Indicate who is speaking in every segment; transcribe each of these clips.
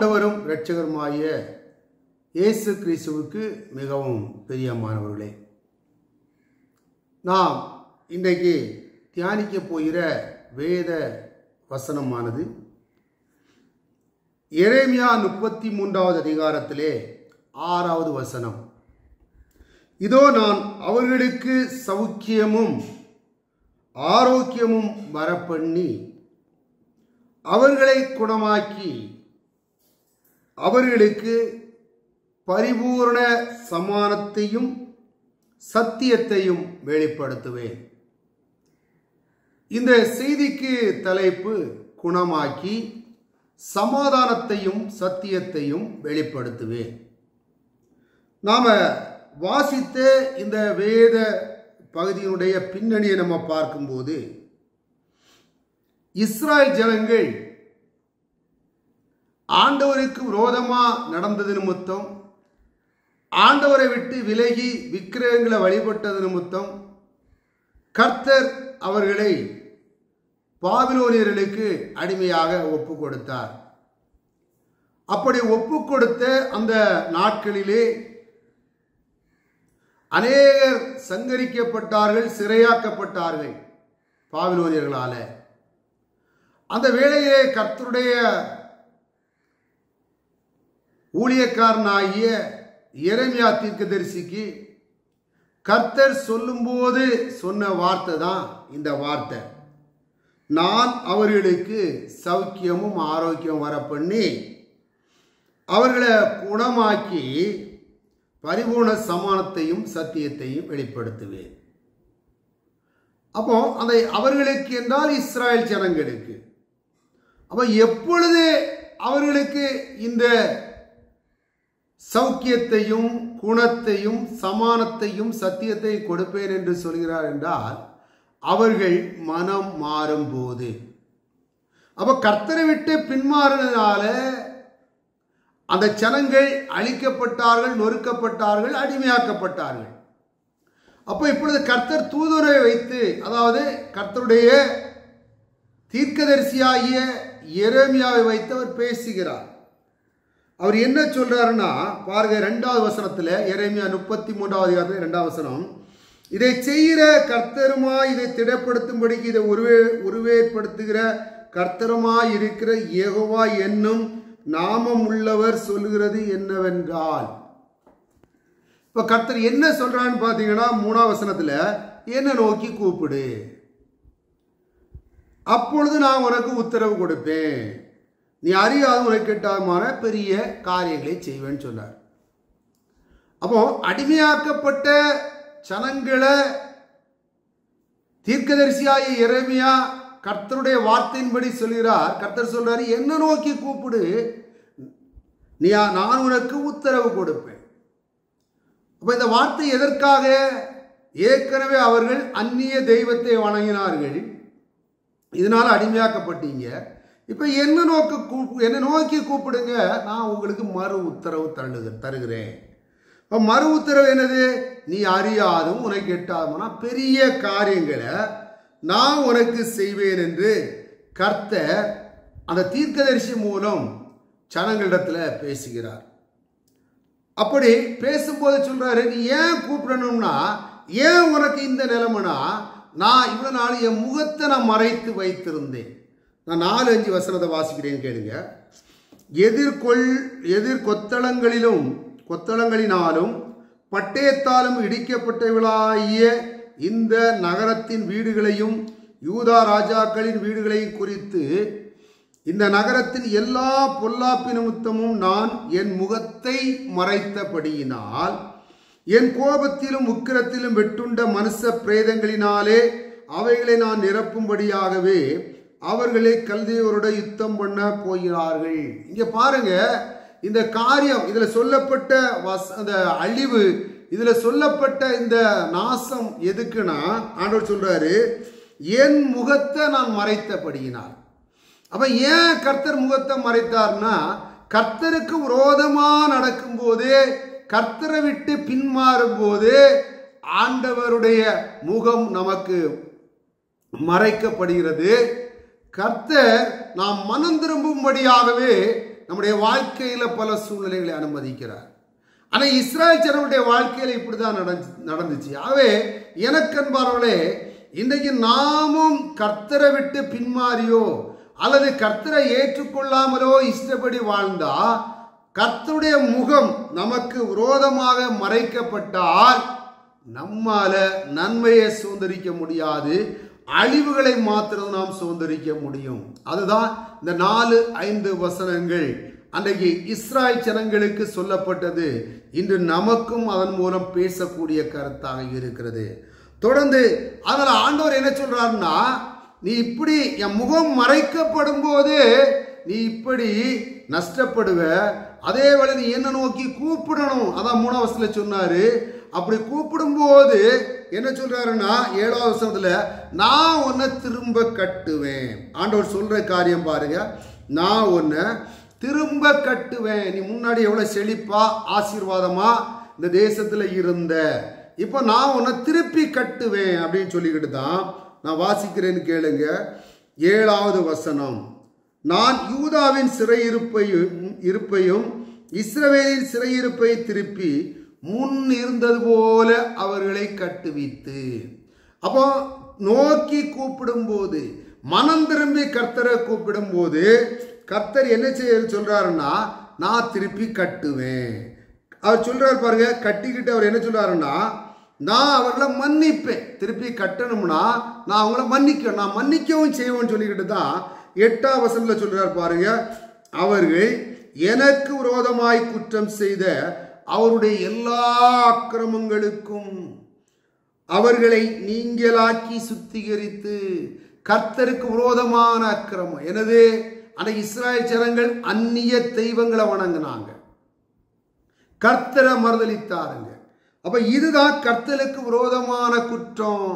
Speaker 1: ஆண்டவரும் இரட்சகருமாகிய இயேசு கிறிஸ்துவுக்கு மிகவும் பிரியமானவர்களே, நாம் இன்றைக்கு தியானிக்க போகிற வேத வசனமானது எரேமியா 33வது அதிகாரத்திலே 6வது வசனம். இதோ நான் அவர்களுக்கு சௌக்கியமும் ஆரோக்கியமும் வரப்பண்ணி அவர்களை குணமாக்கி அவர்களுக்கு பரிபூர்ண சமானத்தையும் சத்தியத்தையும் வெளிப்படுத்துவேன். இந்த செய்திக்கு தலைப்பு குணமாக்கி சமாதானத்தையும் சத்தியத்தையும் வெளிப்படுத்துவேன். நாம வாசித்த இந்த வேத பகுதியினுடைய பின்னணியை நம்ம பார்க்கும்போது, இஸ்ராயல் ஜனங்கள் ஆண்டவருக்கு விரோதமா நடந்தது நிமித்தம், ஆண்டவரை விட்டு விலகி விக்கிரகங்களை வழிபட்டது நிமித்தம் கர்த்தர் அவர்களை பாபிலோனியர்களுக்கு அடிமையாக ஒப்பு கொடுத்தார். அப்படி ஒப்பு கொடுத்த அந்த நாட்களிலே அநேகர் சங்கரிக்கப்பட்டார்கள், சிறையாக்கப்பட்டார்கள் பாபிலோனியர்களால. அந்த வேளையிலே கர்த்தருடைய ஊழியக்காரனாகிய எரேமியா தீர்க்கதரிசிக்கு கர்த்தர் சொல்லும்போது சொன்ன வார்த்தை தான் இந்த வார்த்தை. நான் அவர்களுக்கு சௌக்கியமும் ஆரோக்கியம் வர பண்ணி அவர்களை குணமாக்கி பரிபூர்ண சமானத்தையும் சத்தியத்தையும் வெளிப்படுத்துவேன். அப்போ அந்த அவர்களுக்கு என்றால் இஸ்ராயல் ஜனங்களுக்கு. அப்போ எப்பொழுது அவர்களுக்கு இந்த சௌக்கியத்தையும் குணத்தையும் சமானத்தையும் சத்தியத்தையும் கொடுப்பேன் என்று சொல்கிறார் என்றால், அவர்கள் மனம் மாறும்போது. அப்ப கர்த்தரை விட்டு பின்மாறினால அந்த ஜனங்கள் அழிக்கப்பட்டார்கள், நொறுக்கப்பட்டார்கள், அடிமையாக்கப்பட்டார்கள். அப்போ இப்பொழுது கர்த்தர் தூதுவரை வைத்து, அதாவது கர்த்தருடைய தீர்க்கதரிசியாகிய எரேமியாவை வைத்து அவர் பேசுகிறார். அவர் என்ன சொல்றாருன்னா பாருங்க, 2வது வசனத்துல, எரேமியா 33வது அதிகாரத்தில் 2வது வசனம். இதை செய்கிற கர்த்தருமாய் இதை திடப்படுத்தும்படிக்கு இதை உருவேற்படுத்துகிற கர்த்தருமாய் இருக்கிற யெகோவா என்னும் நாமம் உள்ளவர் சொல்லுகிறது என்னவென்றால். இப்ப கர்த்தர் என்ன சொல்றான்னு பாத்தீங்கன்னா 3வது வசனத்துல, என்ன நோக்கி கூப்பிடு, அப்பொழுது நான் உனக்கு உத்தரவு கொடுப்பேன், நீ அறியாத உனக்கு கேட்டாமான பெரிய காரியங்களை செய்வேன்னு சொன்னார். அப்போ அடிமையாக்கப்பட்ட ஜனங்களை தீர்க்கதரிசியாகிய எரேமியா கர்த்தருடைய வார்த்தையின்படி சொல்கிறார். கர்த்தர் சொல்றாரு, என்ன நோக்கி கூப்பிடு, நான் உனக்கு உத்தரவு கொடுப்பேன். அப்ப இந்த வார்த்தை எதற்காக? ஏற்கனவே அவர்கள் அந்நிய தெய்வத்தை வணங்கினார்கள், இதனால அடிமையாக்கப்பட்டீங்க. இப்ப என்ன நோக்கி கூப்பிடுங்க, நான் உங்களுக்கு மறு உத்தரவு தருகிறேன். மறு உத்தரவு என்னது? நீ அறியாதும் உனக்கு எட்டாதும்னா பெரிய காரியங்களை நான் உனக்கு செய்வேன் என்று கர்த்தர் அந்த தீர்க்கதரிசி மூலம் ஜனங்களிடத்துல பேசுகிறார். அப்படி பேசும்போது சொல்றாரு, நீ ஏன் கூப்பிடணும்னா, ஏன் உனக்கு இந்த நிலைமைனா, நான் இவ்வளவு நாள் என் முகத்தை நான் மறைத்து வைத்திருந்தேன். நான் 4-5 வசனத்தை வாசிக்கிறேன், கேளுங்க. கொத்தளங்களினாலும் பட்டயத்தாலும் இடிக்கப்பட்டவளாகிய இந்த நகரத்தின் வீடுகளையும் யூதா ராஜாக்களின் வீடுகளையும் குறித்து இந்த நகரத்தின் எல்லா பொல்லாப்பு நிமித்தமும் நான் என் முகத்தை மறைத்தபடியினால் என் கோபத்திலும் உக்கிரத்திலும் வெட்டுண்ட மனுஷ பிரேதங்களினாலே அவைகளை நான் நிரப்பும்படியாகவே அவர்களை கல்தேயரோட யுத்தம் பண்ண போகிறார்கள். இங்க பாருங்க, இந்த காரியம், இதுல சொல்லப்பட்ட அந்த அழிவு, இதுல சொல்லப்பட்ட இந்த நாசம் எதுக்குன்னா, ஆண்டவர் சொல்றாரு, என் முகத்தை நான் மறைத்தபடியினார். அப்ப ஏன் கர்த்தர் முகத்தை மறைத்தார்னா, கர்த்தருக்கு விரோதமா நடக்கும் போது, கர்த்தரை விட்டு பின்மாறும் போது ஆண்டவருடைய முகம் நமக்கு மறைக்கப்படுகிறது. கர்த்தர் நாம் மனம் திரும்பும்படியாகவே நம்முடைய வாழ்க்கையில பல சூழ்நிலைகளை அனுமதிக்கிறார். ஆனா இஸ்ராயேல் ஜனங்களுடைய வாழ்க்கையில இப்படிதான் நடந்துச்சு. ஆகவே எனக்கு அன்பானவர்களே, இன்றைக்கு நாமும் கர்த்தரை விட்டு பின்மாறியோ அல்லது கர்த்தரை ஏற்றுக்கொள்ளாமலோ இஷ்டப்படி வாழ்ந்தா கர்த்தருடைய முகம் நமக்கு விரோதமாக மறைக்கப்பட்டால் நம்மால நன்மையை சுதந்திரிக்க முடியாது, அழிவுகளை மாத்திரம் நாம் சுதந்திரிக்க முடியும். அதுதான் இந்த 4-5 வசனங்கள் அன்றைக்கு இஸ்ராயேல் ஜனங்களுக்கு சொல்லப்பட்டது. இன்று நமக்கும் அதன் மூலம் பேசக்கூடிய கருத்தாக இருக்கிறது. தொடர்ந்து அதனால ஆண்டவர் என்ன சொல்றாருன்னா, நீ இப்படி என் முகம் மறைக்கப்படும் போது நீ இப்படி நஷ்டப்படுவ, அதே வேளை நீ என்ன நோக்கி கூப்பிடணும். அதான் 3ஆம் வசனத்துல சொன்னாரு. அப்படி கூப்பிடும் போது என்ன சொல்றாருன்னா 7ஆம் வசனத்துல, நான் உன்னை திரும்ப கட்டுவேன். ஆண்டவர் சொல்ற காரியம் பாருங்க, நான் உன்னை திரும்ப கட்டுவேன். நீ முன்னாடி எவ்வளவு செழிப்பா ஆசீர்வாதமா இந்த தேசத்துல இருந்த, இப்ப நான் உன்னை திருப்பி கட்டுவேன் அப்படின்னு சொல்லிக்கிட்டு தான் நான் வாசிக்கிறேன்னு கேளுங்க. 7வது வசனம், நான் யூதாவின் சிறையிருப்பையும் இஸ்ரவேலின் சிறையிருப்பை திருப்பி முன் இருந்தது போல அவர்களை கட்டுவித்து. அப்போ நோக்கி கூப்பிடும் போது, மனம் திரும்பி கர்த்தரை கூப்பிடும் போது கர்த்தர் என்ன செய்ய சொல்றாருன்னா, நான் திருப்பி கட்டுவேன். அவர் சொல்றாரு பாருங்க, கட்டிக்கிட்டு அவர் என்ன சொல்றாருன்னா, நான் அவர்களை மன்னிப்பேன். திருப்பி கட்டணும்னா நான் அவங்கள மன்னிக்க, நான் மன்னிக்கவும் செய்வேன்னு சொல்லிக்கிட்டு தான் 8ஆம் வசனத்துல சொல்றாரு பாருங்க, அவர்கள் எனக்கு விரோதமாய் குற்றம் செய்த அவருடைய எல்லா அக்கிரமங்களுக்கும் அவர்களை நீங்களாக்கி சுத்திகரித்து. கர்த்தருக்கு விரோதமான அக்கிரமம் எனது அந்த இஸ்ராயேல் ஜனங்கள் அந்நிய தெய்வங்களை வணங்கினாங்க, கர்த்தரை மறுதலித்தாருங்க. அப்ப இதுதான் கர்த்தருக்கு விரோதமான குற்றம்.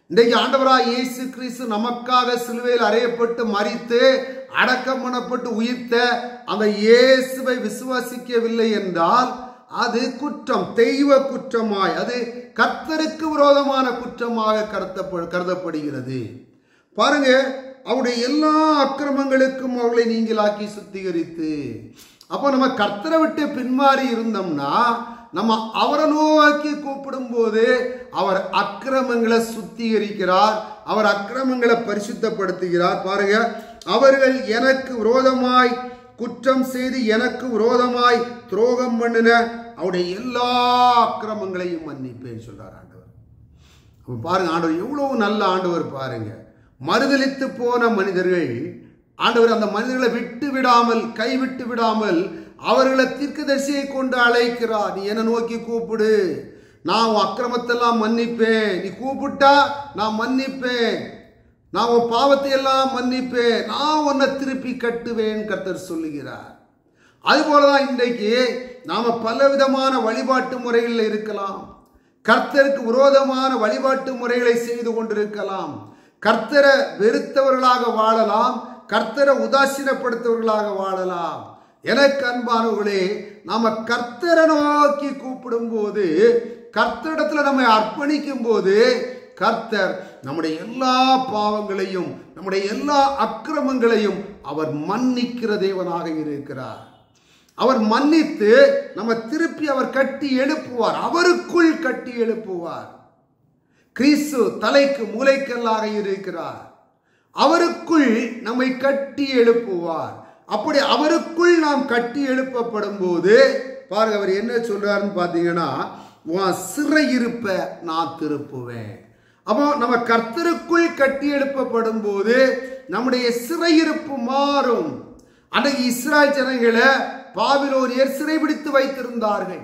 Speaker 1: இன்றைக்கு ஆண்டவராய் இயேசு கிறிஸ்து நமக்காக சிலுவையில் அறையப்பட்டு மரித்து அடக்கம் பண்ணப்பட்டு உயிர்த்த அந்த இயேசுவை விசுவாசிக்கவில்லை என்றால் அது குற்றம், தெய்வ குற்றமாய், அது கர்த்தருக்கு விரோதமான குற்றமாக கருதப்படுகிறது. பாருங்க, அவருடைய எல்லா அக்கிரமங்களுக்கும் அவர்களை நீங்களாக்கி சுத்திகரித்து. அப்போ நம்ம கர்த்தரை விட்டு பின்மாறி இருந்தோம்னா நம்ம அவரை நோக்கி கூப்பிடும் போது அவர் அக்கிரமங்களை சுத்திகரிக்கிறார், அவர் அக்கிரமங்களை பரிசுத்தப்படுத்துகிறார். பாருங்க, அவர்கள் எனக்கு விரோதமாய் குற்றம் செய்து எனக்கு விரோதமாய் துரோகம் பண்ணின அவருடைய எல்லா அக்கிரமங்களையும் மன்னிப்பேன் சொல்றார் ஆண்டவர். பாருங்க, ஆண்டவர் எவ்வளவு நல்ல ஆண்டவர் பாருங்க. மறுதலித்து போன மனிதர்கள் ஆண்டவர் அந்த மனிதர்களை விட்டு விடாமல், கைவிட்டு விடாமல் அவர்களை தீர்க்கதரிசியை கொண்டு அழைக்கிறார். நீ என்ன நோக்கி கூப்பிடு, நான் உன் அக்கிரமத்தெல்லாம் மன்னிப்பேன். நீ கூப்பிட்டா நான் மன்னிப்பேன், நான் உன் பாவத்தை எல்லாம் மன்னிப்பேன், நான் உன்னை திருப்பி கட்டுவேன் கர்த்தர் சொல்லுகிறார். அதுபோலதான் இன்றைக்கு நாம பலவிதமான வழிபாட்டு முறைகளில் இருக்கலாம், கர்த்தருக்கு விரோதமான வழிபாட்டு முறைகளை செய்து கொண்டிருக்கலாம், கர்த்தரை வெறுத்தவர்களாக வாழலாம், கர்த்தரை உதாசீனப்படுத்தவர்களாக வாழலாம். எனக்கு அன்பானவர்களே, நாம கர்த்தரை நோக்கி கூப்பிடும் போது, கர்த்தரிடத்துல நம்மை அர்ப்பணிக்கும் போது கர்த்தர் நம்முடைய எல்லா பாவங்களையும் நம்முடைய எல்லா அக்கிரமங்களையும் அவர் மன்னிக்கிற தேவனாக இருக்கிறார். அவர் மன்னித்து நம்ம திருப்பி அவர் கட்டி எழுப்புவார், அவருக்குள் கட்டி எழுப்புவார். கிறிஸ்து தலைக்கு மூலைக்கல்லாக இருக்கிறார், அவருக்குள் நம்மை கட்டி எழுப்புவார். அப்படி அவருக்குள் நாம் கட்டி எழுப்பப்படும் போது பாருங்க, அவர் என்ன சொல்றாருன்னு பாத்தீங்கன்னா, உன் சிறையிருப்ப நான் திருப்புவேன். அப்போ நம்ம கர்த்தருக்குள் கட்டி எழுப்பப்படும் போது நம்முடைய சிறையிருப்பு மாறும். அன்றைக்கு இஸ்ராயேல் ஜனங்களை பாபிலோனியர் சிறைபிடித்து வைத்திருந்தார்கள்.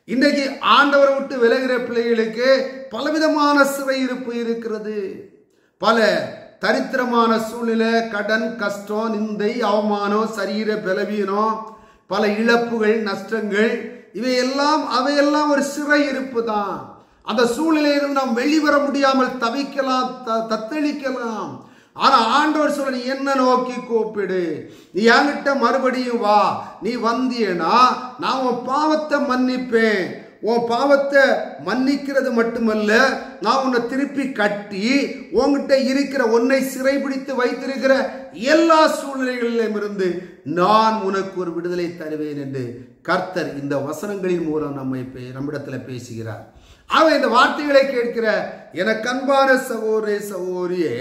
Speaker 1: இன்றைக்கு ஆண்டவரை விட்டு விலகிற பிள்ளைகளுக்கு பலவிதமான சிறையிருப்பு இருக்கிறது. பல தரித்திரமான சூழ்நிலை, கடன், கஷ்டம், நிந்தை, அவமானம், சரீர பலவீனம், பல இழப்புகள், நஷ்டங்கள், அவையெல்லாம் ஒரு சிறையிருப்பு தான். அந்த சூழ்நிலையிலிருந்து நாம் வெளிவர முடியாமல் தவிக்கலாம், தத்தளிக்கலாம். ஆனா ஆண்டவர் சொல்ல, நீ என்ன நோக்கி கூப்பிடு, நீ என்கிட்ட மறுபடியும் வா, நீ வந்தியனா நான் உன் பாவத்தை மன்னிப்பேன், உன் பாவத்தை மன்னிக்கிறது மட்டுமல்ல, நான் உன்னை திருப்பி கட்டி உன்கிட்ட இருக்கிற உன்னை சிறைபிடித்து வைத்திருக்கிற எல்லா சூழ்நிலைகளிலும் இருந்து நான் உனக்கு ஒரு விடுதலை தருவேன் என்று கர்த்தர் இந்த வசனங்களின் மூலம் நம்மிடத்தில் பேசுகிறார். அவன் இந்த வார்த்தைகளை கேட்கிற எனக்கு அன்பான சகோதரே சகோதரியே,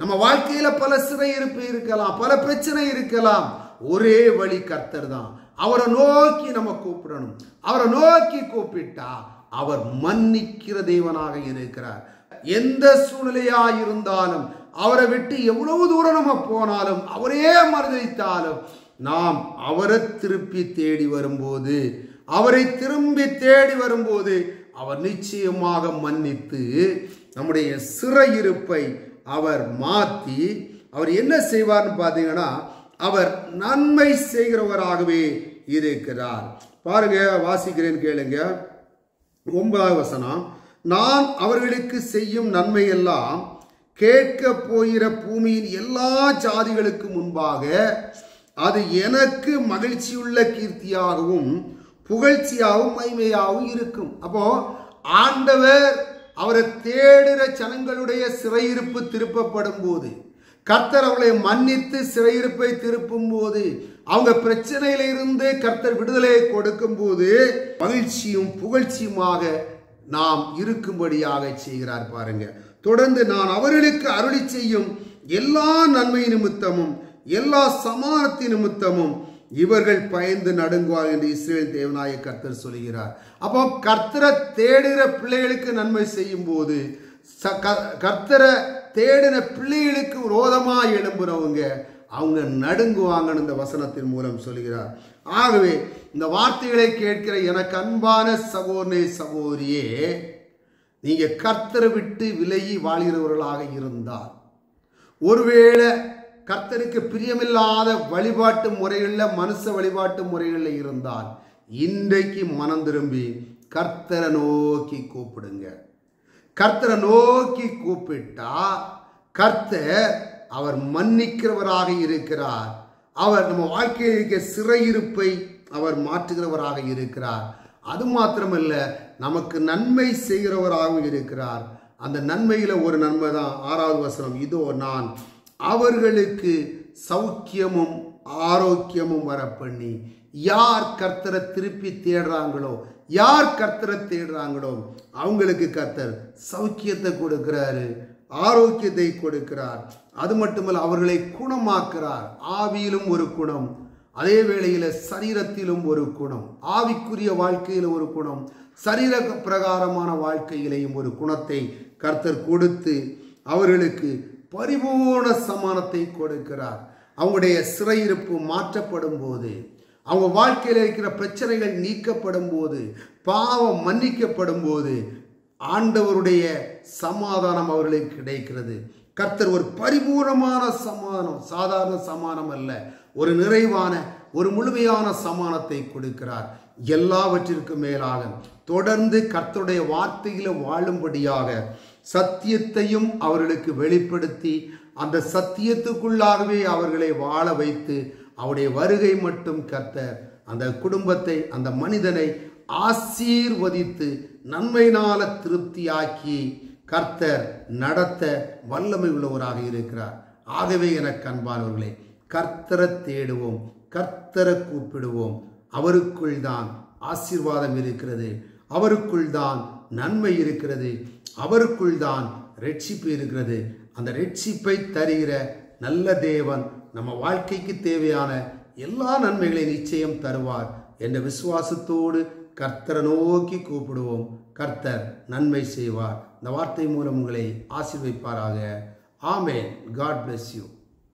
Speaker 1: நம்ம வாழ்க்கையில பல சிறையிருப்பு இருக்கலாம், பல பிரச்சனை இருக்கலாம். ஒரே வழி கர்த்தர் தான். அவரை நோக்கி நம்ம கூப்பிடணும். அவரை நோக்கி கூப்பிட்டா அவர் மன்னிக்கிற தேவனாக இருக்கிறார். எந்த சூழ்நிலையா இருந்தாலும், அவரை விட்டு எவ்வளவு தூரம் நம்ம போனாலும், அவரே மறுதலித்தாலும், நாம் அவரை திருப்பி தேடி வரும்போது, அவரை திரும்பி தேடி வரும்போது அவர் நிச்சயமாக மன்னித்து நம்முடைய சிறையிருப்பை அவர் மாற்றி அவர் என்ன செய்வார்னு பார்த்தீங்கன்னா, அவர் நன்மை செய்கிறவராகவே இருக்கிறார். பாருங்க, வாசிக்கிறேன் கேளுங்க. 9வது வசனம். நான் அவர்களுக்கு செய்யும் நன்மை எல்லாம் கேட்க போகிற பூமியின் எல்லா ஜாதிகளுக்கு முன்பாக அது எனக்கு மகிழ்ச்சியுள்ள கீர்த்தியாகவும் புகழ்ச்சியாகவும் மகிமையாகவும் இருக்கும். அப்போ ஆண்டவர் அவரை தேடுகிற ஜனங்களுடைய சிறையிருப்பு திருப்பப்படும் போது, கர்த்தர் அவர்களை மன்னித்து சிறையிருப்பை திருப்பும் போது, அவங்க பிரச்சனையில இருந்து கர்த்தர் விடுதலையை கொடுக்கும் போது மகிழ்ச்சியும் புகழ்ச்சியுமாக நாம் இருக்கும்படியாக செய்கிறார். பாருங்க, தொடர்ந்து நான் அவர்களுக்கு அருளி செய்யும் எல்லா நன்மை நிமித்தமும் எல்லா சமானத்தின் நிமித்தமும் இவர்கள் பயந்து நடுங்குவார் என்று இஸ்ரவேல் தேவனாய கர்த்தர் சொல்கிறார். அப்போ கர்த்தரை தேடுகிற பிள்ளைகளுக்கு நன்மை செய்யும் போது, கர்த்தரை தேடின பிள்ளைகளுக்கு விரோதமாக எழும்புறவங்க அவங்க நடுங்குவாங்கன்னு இந்த வசனத்தின் மூலம் சொல்கிறார். ஆகவே இந்த வார்த்தைகளை கேட்கிற எனக்கு அன்பான சகோதரனே சகோதரியே, நீங்க கர்த்தரை விட்டு விலகி வாழ்கிறவர்களாக இருந்தால், ஒருவேளை கர்த்தருக்கு பிரியமில்லாத வழிபாட்டு முறைகளில், மனுஷ வழிபாட்டு முறைகளில் இருந்தால், இன்றைக்கு மனம் திரும்பி கர்த்தரை நோக்கி கூப்பிடுங்க. கர்த்தரை நோக்கி கூப்பிட்டா கர்த்தர் அவர் மன்னிக்கிறவராக இருக்கிறார். அவர் நம்ம வாழ்க்கையில் இருக்கிற சிறையிருப்பை அவர் மாற்றுகிறவராக இருக்கிறார். அது மாத்திரமல்ல, நமக்கு நன்மை செய்கிறவராகவும் இருக்கிறார். அந்த நன்மையில ஒரு நன்மை தான் 6வது வசனம். இதோ நான் அவர்களுக்கு சௌக்கியமும் ஆரோக்கியமும் வர பண்ணி, யார் கர்த்தரை திருப்பி தேடுறாங்களோ, யார் கர்த்தரை தேடுறாங்களோ அவங்களுக்கு கர்த்தர் சௌக்கியத்தை கொடுக்கிறாரு, ஆரோக்கியத்தை கொடுக்கிறார். அது மட்டுமல்ல, அவர்களை குணமாக்குறார். ஆவியிலும் ஒரு குணம், அதே வேளையில சரீரத்திலும் ஒரு குணம், ஆவிக்குரிய வாழ்க்கையில ஒரு குணம், சரீர பிரகாரமான வாழ்க்கையிலையும் ஒரு குணத்தை கர்த்தர் கொடுத்து அவர்களுக்கு பரிபூர்ண சமானத்தை கொடுக்கிறார். அவங்களுடைய சிறையிருப்பு மாற்றப்படும் போது, அவங்க வாழ்க்கையில் இருக்கிற பிரச்சனைகள் நீக்கப்படும் போது, பாவம் மன்னிக்கப்படும் போது ஆண்டவருடைய சமாதானம் அவர்களுக்கு கிடைக்கிறது. கர்த்தர் ஒரு பரிபூர்ணமான சமாதானம், சாதாரண சமாதானம் அல்ல, ஒரு நிறைவான ஒரு முழுமையான சமாதானத்தை கொடுக்கிறார். எல்லாவற்றிற்கும் மேலாக தொடர்ந்து கர்த்தருடைய வார்த்தையில வாழும்படியாக சத்தியத்தையும் அவர்களுக்கு வெளிப்படுத்தி அந்த சத்தியத்துக்குள்ளாகவே அவர்களை வாழ வைத்து அவருடைய வருகை மட்டும் கர்த்தர் அந்த குடும்பத்தை, அந்த மனிதனை ஆசீர்வதித்து நன்மையினால திருப்தியாக்கி கர்த்தர் நடத்த வல்லமை உள்ளவராக இருக்கிறார். ஆகவே எனக்கு அன்பானவர்களே, கர்த்தரை தேடுவோம், கர்த்தரை கூப்பிடுவோம். அவருக்குள் தான் ஆசீர்வாதம் இருக்கிறது, அவருக்குள் தான் நன்மை இருக்கிறது, அவருக்குள் தான் ரட்சிப்பு இருக்கிறது. அந்த ரட்சிப்பை தருகிற நல்ல தேவன் நம்ம வாழ்க்கைக்கு தேவையான எல்லா நன்மைகளையும் நிச்சயம் தருவார் என்ற விசுவாசத்தோடு கர்த்தரை நோக்கி கூப்பிடுவோம். கர்த்தர் நன்மை செய்வார். இந்த வார்த்தை மூலம் உங்களை ஆசீர்வதிப்பாராக. ஆமென். God bless you.